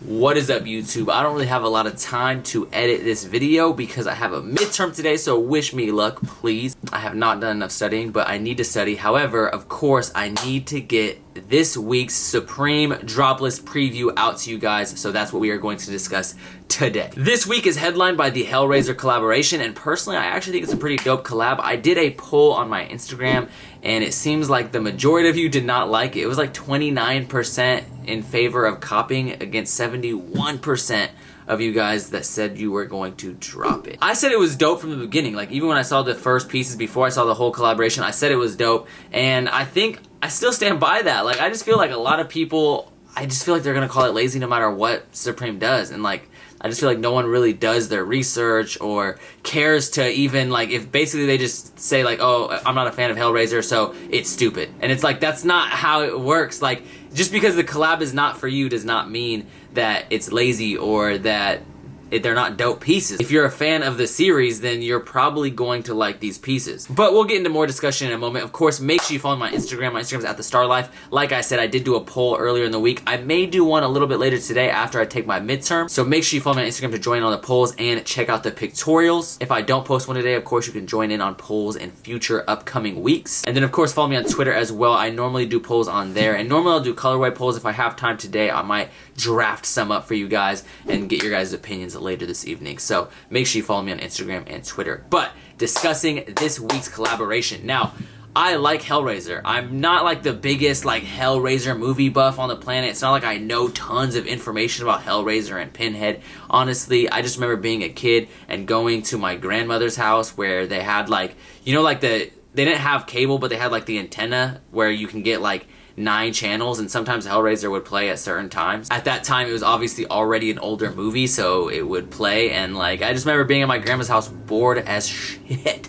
What is up, YouTube? I don't really have a lot of time to edit this video because I have a midterm today, so wish me luck, please. I have not done enough studying, but I need to study. However, of course, I need to get this week's Supreme droplist preview out to you guys, so that's what we are going to discuss today. This week is headlined by the Hellraiser collaboration, and personally, I actually think it's a pretty dope collab. I did a poll on my Instagram, and it seems like the majority of you did not like it. It was like 29% in favor of copying against 71% of you guys that said you were going to drop it. I said it was dope from the beginning. Like, even when I saw the first pieces before I saw the whole collaboration, I said it was dope, and I think I still stand by that. Like, I just feel like a lot of people, I just feel like they're gonna call it lazy no matter what Supreme does, and like, I just feel like no one really does their research or cares to even, like, if basically they just say like, oh, I'm not a fan of Hellraiser, so it's stupid. And it's like, that's not how it works. Like, just because the collab is not for you does not mean that it's lazy or that they're not dope pieces. If you're a fan of the series, then you're probably going to like these pieces. But we'll get into more discussion in a moment. Of course, make sure you follow my Instagram. My Instagram's at the Star Life. Like I said, I did do a poll earlier in the week. I may do one a little bit later today after I take my midterm. So make sure you follow me on Instagram to join on the polls and check out the pictorials. If I don't post one today, of course, you can join in on polls in future upcoming weeks. And then, of course, follow me on Twitter as well. I normally do polls on there. And normally I'll do colorway polls. If I have time today, I might draft some up for you guys and get your guys' opinions later this evening. So make sure you follow me on Instagram and Twitter. But discussing this week's collaboration. Now, I like Hellraiser. I'm not like the biggest like Hellraiser movie buff on the planet. It's not like I know tons of information about Hellraiser and Pinhead. Honestly, I just remember being a kid and going to my grandmother's house where they had like, you know, like they didn't have cable, but they had like the antenna where you can get like 9 channels, and sometimes Hellraiser would play at certain times. At that time, it was obviously already an older movie, so it would play, and like, I just remember being at my grandma's house bored as shit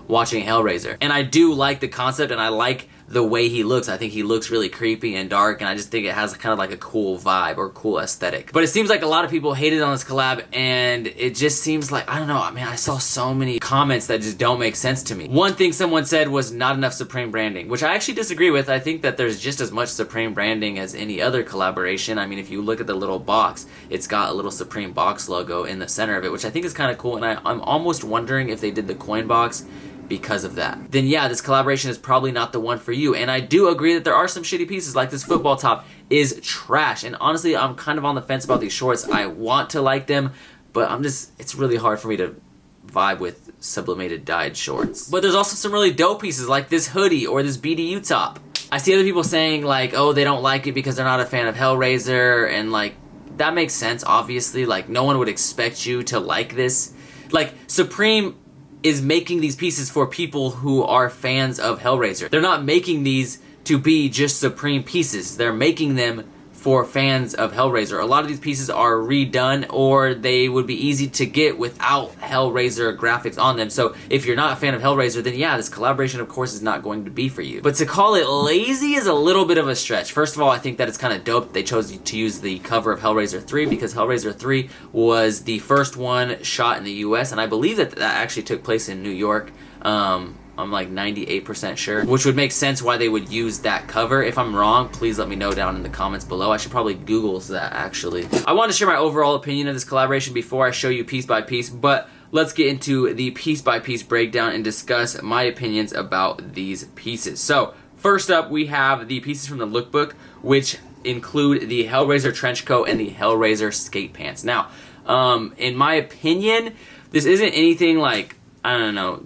watching Hellraiser. And I do like the concept, and I like the way he looks. I think he looks really creepy and dark, and I just think it has kind of like a cool vibe or cool aesthetic. But it seems like a lot of people hated on this collab, and it just seems like, I don't know, I mean, I saw so many comments that just don't make sense to me. One thing someone said was not enough Supreme branding, which I actually disagree with. I think that there's just as much Supreme branding as any other collaboration. I mean, if you look at the little box, it's got a little Supreme box logo in the center of it, which I think is kind of cool, and I'm almost wondering if they did the coin box because of that. Then yeah, this collaboration is probably not the one for you. And I do agree that there are some shitty pieces, like this football top is trash. And honestly, I'm kind of on the fence about these shorts. I want to like them, but it's really hard for me to vibe with sublimated dyed shorts. But there's also some really dope pieces like this hoodie or this BDU top. I see other people saying like, oh, they don't like it because they're not a fan of Hellraiser, and like, that makes sense, obviously. Like, no one would expect you to like this. Like, Supreme is making these pieces for people who are fans of Hellraiser. They're not making these to be just Supreme pieces. They're making them for fans of Hellraiser. A lot of these pieces are redone, or they would be easy to get without Hellraiser graphics on them. So if you're not a fan of Hellraiser, then yeah, this collaboration of course is not going to be for you. But to call it lazy is a little bit of a stretch. First of all, I think that it's kind of dope they chose to use the cover of Hellraiser 3, because Hellraiser 3 was the first one shot in the US, and I believe that actually took place in New York. I'm like 98% sure, which would make sense why they would use that cover. If I'm wrong, please let me know down in the comments below. I should probably Google that, actually. I want to share my overall opinion of this collaboration before I show you piece by piece, but let's get into the piece by piece breakdown and discuss my opinions about these pieces. So first up, we have the pieces from the Lookbook, which include the Hellraiser trench coat and the Hellraiser skate pants. Now, in my opinion, this isn't anything like, I don't know,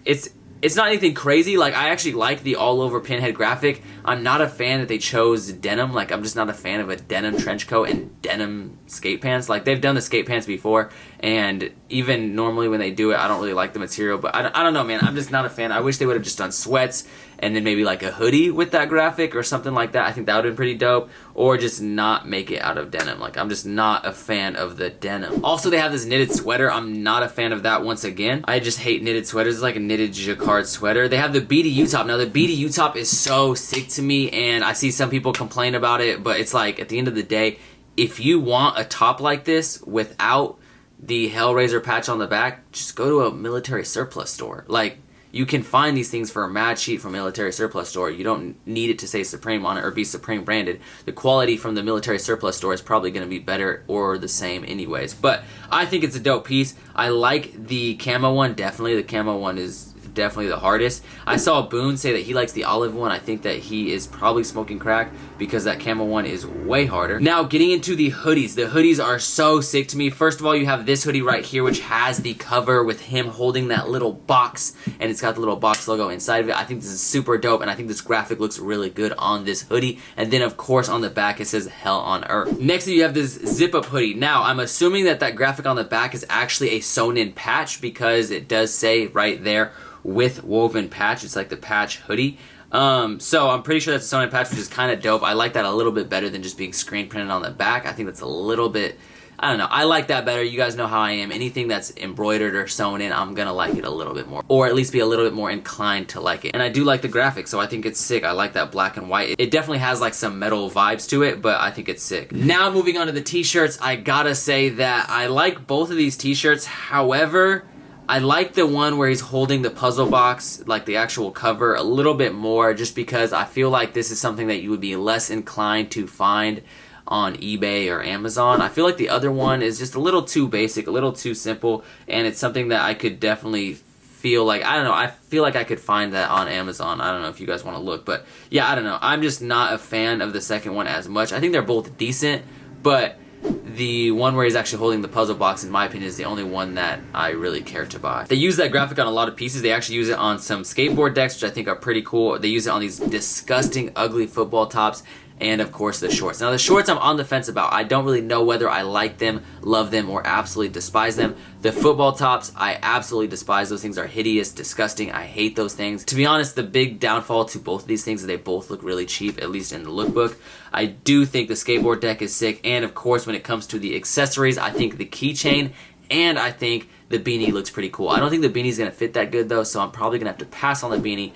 it's not anything crazy. Like, I actually like the all-over Pinhead graphic. I'm not a fan that they chose denim. Like, I'm just not a fan of a denim trench coat and denim skate pants. Like, they've done the skate pants before, and even normally when they do it, I don't really like the material. But I don't know, man. I'm just not a fan. I wish they would have just done sweats and then maybe like a hoodie with that graphic or something like that. I think that would have been pretty dope. Or just not make it out of denim. Like, I'm just not a fan of the denim. Also, they have this knitted sweater. I'm not a fan of that once again. I just hate knitted sweaters. It's like a knitted jacquard sweater. They have the BDU top. Now, the BDU top is so sick to me, and I see some people complain about it, but it's like, at the end of the day, if you want a top like this without the Hellraiser patch on the back, just go to a military surplus store. Like, you can find these things for a mad cheap from military surplus store. You don't need it to say Supreme on it or be Supreme branded. The quality from the military surplus store is probably going to be better or the same anyways. But I think it's a dope piece. I like the camo one, definitely. The camo one is definitely the hardest. I saw Boone say that he likes the olive one. I think that he is probably smoking crack because that camo one is way harder. Now getting into the hoodies. The hoodies are so sick to me. First of all, you have this hoodie right here, which has the cover with him holding that little box, and it's got the little box logo inside of it. I think this is super dope, and I think this graphic looks really good on this hoodie. And then of course on the back it says Hell on Earth. Next you have this zip up hoodie. Now I'm assuming that that graphic on the back is actually a sewn in patch because it does say right there with woven patch. It's like the patch hoodie. So I'm pretty sure that's a sewn in patch, which is kind of dope. I like that a little bit better than just being screen printed on the back. I think that's a little bit, I don't know, I like that better. You guys know how I am. Anything that's embroidered or sewn in, I'm gonna like it a little bit more, or at least be a little bit more inclined to like it. And I do like the graphic, so I think it's sick. I like that black and white. It definitely has like some metal vibes to it, but I think it's sick. Now moving on to the t-shirts, I gotta say that I like both of these t-shirts. However, I like the one where he's holding the puzzle box, like the actual cover, a little bit more, just because I feel like this is something that you would be less inclined to find on eBay or Amazon. I feel like the other one is just a little too basic, a little too simple, and it's something that I could definitely feel like, I don't know, I feel like I could find that on Amazon. I don't know if you guys want to look, but yeah, I don't know. I'm just not a fan of the second one as much. I think they're both decent, but the one where he's actually holding the puzzle box, in my opinion, is the only one that I really care to buy. They use that graphic on a lot of pieces. They actually use it on some skateboard decks, which I think are pretty cool. They use it on these disgusting, ugly football tops, and of course the shorts. Now the shorts I'm on the fence about. I don't really know whether I like them, love them, or absolutely despise them. The football tops, I absolutely despise. Those things are hideous, disgusting. I hate those things. To be honest, the big downfall to both of these things is they both look really cheap, at least in the lookbook. I do think the skateboard deck is sick, and of course when it comes to the accessories, I think the keychain and I think the beanie looks pretty cool. I don't think the beanie's gonna fit that good though, so I'm probably gonna have to pass on the beanie,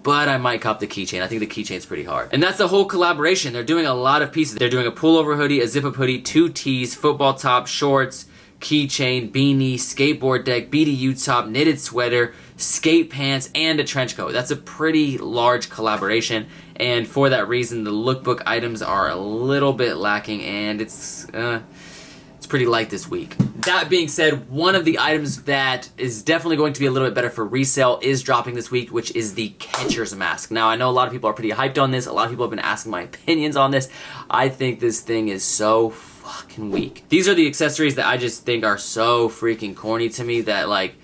but I might cop the keychain. I think the keychain's pretty hard. And that's the whole collaboration. They're doing a lot of pieces. They're doing a pullover hoodie, a zip-up hoodie, 2 tees, football top, shorts, keychain, beanie, skateboard deck, BDU top, knitted sweater, skate pants, and a trench coat. That's a pretty large collaboration, and for that reason, the lookbook items are a little bit lacking, and it's pretty light this week. That being said, one of the items that is definitely going to be a little bit better for resale is dropping this week, which is the catcher's mask. Now, I know a lot of people are pretty hyped on this. A lot of people have been asking my opinions on this. I think this thing is so fucking weak. These are the accessories that I just think are so freaking corny to me that, like,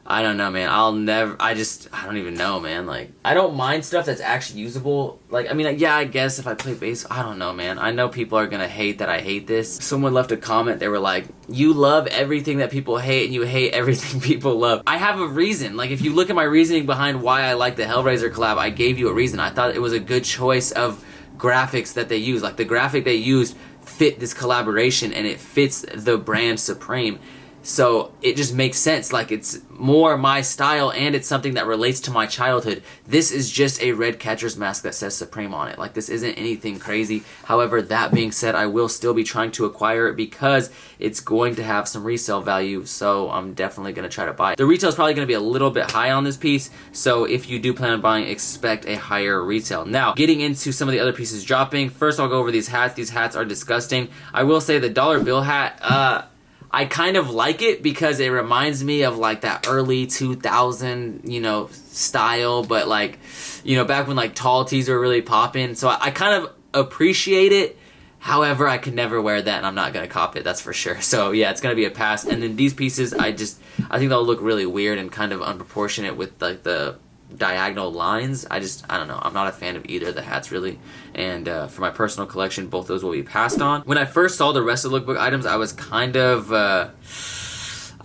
I don't know, man. I don't even know, man. Like, I don't mind stuff that's actually usable. Like, I mean, yeah, I guess if I play bass, I don't know, man. I know people are gonna hate that I hate this. Someone left a comment, they were like, you love everything that people hate and you hate everything people love. I have a reason. Like, if you look at my reasoning behind why I like the Hellraiser collab, I gave you a reason. I thought it was a good choice of graphics that they used. Like, the graphic they used fit this collaboration and it fits the brand Supreme. So it just makes sense. Like, it's more my style and it's something that relates to my childhood. This is just a red catcher's mask that says Supreme on it. Like, this isn't anything crazy. However, that being said, I will still be trying to acquire it because it's going to have some resale value. So I'm definitely going to try to buy it. The retail is probably going to be a little bit high on this piece. So if you do plan on buying, expect a higher retail. Now, getting into some of the other pieces dropping. First, I'll go over these hats. These hats are disgusting. I will say the dollar bill hat, I kind of like it because it reminds me of like that early 2000, style, but like, back when like tall tees were really popping. So I kind of appreciate it. However, I could never wear that and I'm not going to cop it, that's for sure. So yeah, it's going to be a pass. And then these pieces, I think they'll look really weird and kind of unproportionate with like the diagonal lines. I don't know. I'm not a fan of either of the hats really, and for my personal collection, both those will be passed on. When I first saw the rest of the lookbook items, I was kind of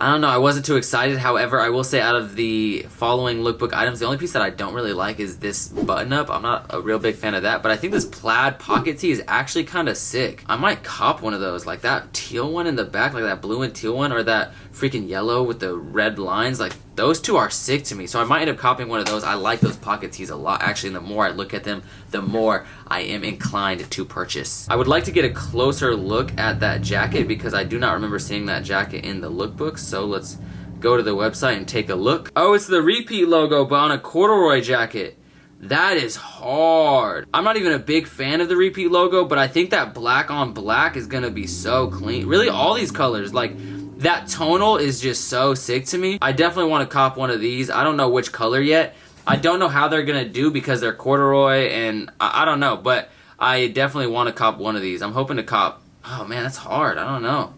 I don't know, I wasn't too excited. However, I will say out of the following lookbook items, the only piece that I don't really like is this button-up. I'm not a real big fan of that, but I think this plaid pocket tee is actually kind of sick. I might cop one of those, like that teal one in the back, like that blue and teal one, or that freaking yellow with the red lines. Like, those two are sick to me, so I might end up copying one of those. I like those pocket tees a lot, actually, and the more I look at them, the more I am inclined to purchase. I would like to get a closer look at that jacket because I do not remember seeing that jacket in the lookbook, so let's go to the website and take a look. Oh, it's the repeat logo, but on a corduroy jacket. That is hard. I'm not even a big fan of the repeat logo, but I think that black on black is gonna be so clean. Really, all these colors, like that tonal is just so sick to me. I definitely want to cop one of these. I don't know which color yet. I don't know how they're gonna do because they're corduroy and I don't know, but I definitely want to cop one of these. I'm hoping to cop, oh man, that's hard. I don't know.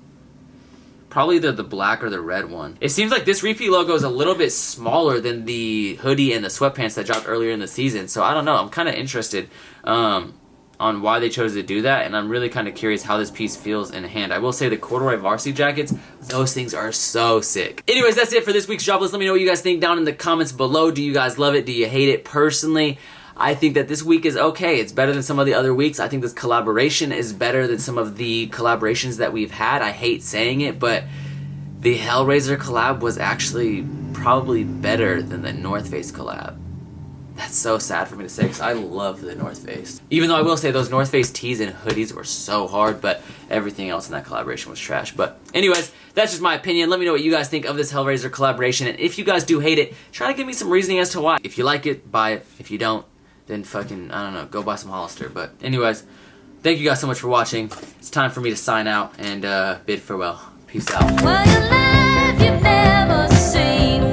Probably either the black or the red one. It seems like this repeat logo is a little bit smaller than the hoodie and the sweatpants that dropped earlier in the season. So I don't know. I'm kind of interested on why they chose to do that. And I'm really kind of curious how this piece feels in hand. I will say the corduroy varsity jackets, those things are so sick. Anyways, that's it for this week's drop list. Let me know what you guys think down in the comments below. Do you guys love it? Do you hate it? Personally, I think that this week is okay. It's better than some of the other weeks. I think this collaboration is better than some of the collaborations that we've had. I hate saying it, but the Hellraiser collab was actually probably better than the North Face collab. That's so sad for me to say because I love the North Face. Even though I will say those North Face tees and hoodies were so hard, but everything else in that collaboration was trash. But anyways, that's just my opinion. Let me know what you guys think of this Hellraiser collaboration. And if you guys do hate it, try to give me some reasoning as to why. If you like it, buy it. If you don't, then fucking, I don't know, go buy some Hollister. But anyways, thank you guys so much for watching. It's time for me to sign out and bid farewell. Peace out. Well, your life you've never seen.